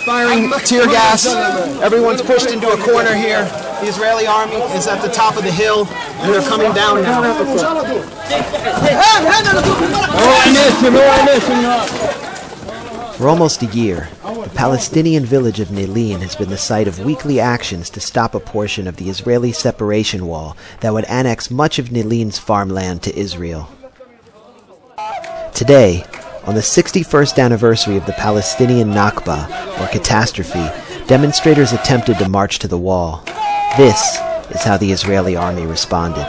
firing tear gas. Everyone's pushed into a corner here. The Israeli army is at the top of the hill, and they're coming down now. For almost a year, the Palestinian village of Nilin has been the site of weekly actions to stop a portion of the Israeli separation wall that would annex much of Nilin's farmland to Israel. Today, on the 61st anniversary of the Palestinian Nakba, or catastrophe, demonstrators attempted to march to the wall. This is how the Israeli army responded.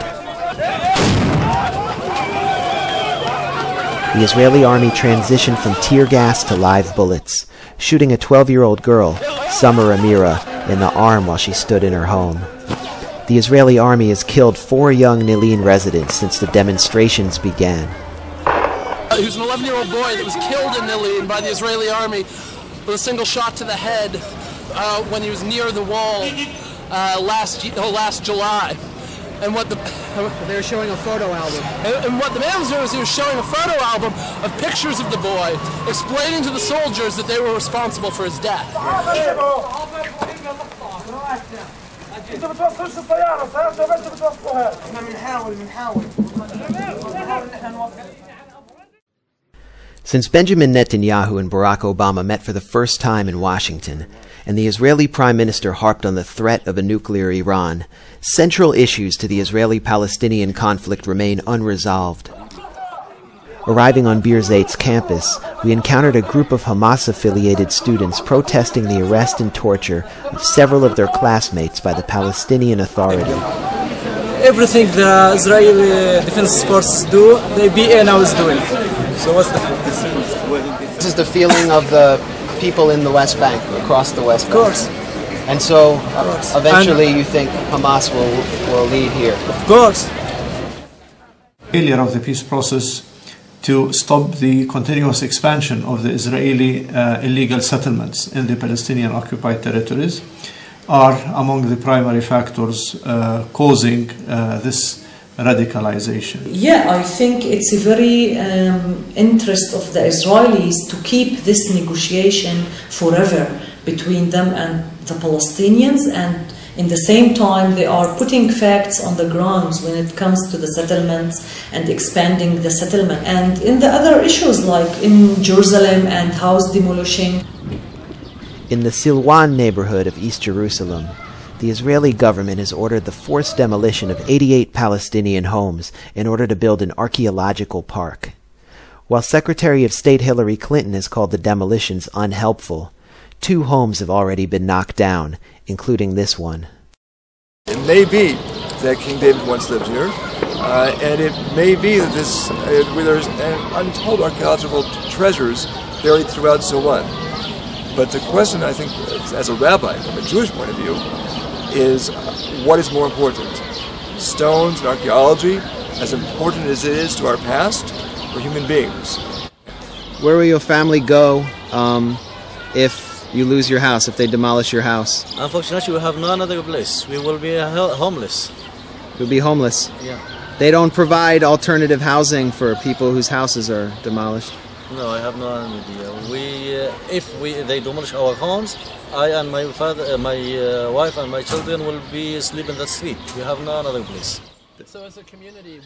The Israeli army transitioned from tear gas to live bullets, shooting a 12-year-old girl, Summer Amira, in the arm while she stood in her home. The Israeli army has killed 4 young Nilin residents since the demonstrations began. He was an 11-year-old boy that was killed in Nilin by the Israeli army with a single shot to the head when he was near the wall last July. And what they were showing a photo album. And what the man was doing is he was showing a photo album of pictures of the boy, explaining to the soldiers that they were responsible for his death. Since Benjamin Netanyahu and Barack Obama met for the first time in Washington, and the Israeli Prime Minister harped on the threat of a nuclear Iran, central issues to the Israeli-Palestinian conflict remain unresolved. Arriving on Birzeit campus, we encountered a group of Hamas-affiliated students protesting the arrest and torture of several of their classmates by the Palestinian Authority. Everything the Israeli defense forces do, the BA now is doing. So what's the difference? This is the feeling of the people in the West Bank, across the West Bank. Of course. And so, eventually you think Hamas will lead here? Of course. Failure of the peace process to stop the continuous expansion of the Israeli illegal settlements in the Palestinian occupied territories are among the primary factors causing this radicalization. Yeah, I think it's a very interest of the Israelis to keep this negotiation forever between them and the Palestinians, and in the same time they are putting facts on the ground when it comes to the settlements and expanding the settlement, and in the other issues like in Jerusalem and house demolishing. In the Silwan neighborhood of East Jerusalem, the Israeli government has ordered the forced demolition of 88 Palestinian homes in order to build an archaeological park. While Secretary of State Hillary Clinton has called the demolitions unhelpful, 2 homes have already been knocked down, including this one. It may be that King David once lived here, and it may be that there's untold archaeological treasures buried throughout Silwan. But the question, I think, as a rabbi, from a Jewish point of view, is what is more important? Stones and archaeology, as important as it is to our past, or human beings? Where will your family go if you lose your house, if they demolish your house? Unfortunately, we have no other place. We will be homeless. You'll be homeless? Yeah. They don't provide alternative housing for people whose houses are demolished? No, I have no idea. If they demolish our homes, I and my father, my wife and my children will be sleeping in the street. We have no other place. So as a community,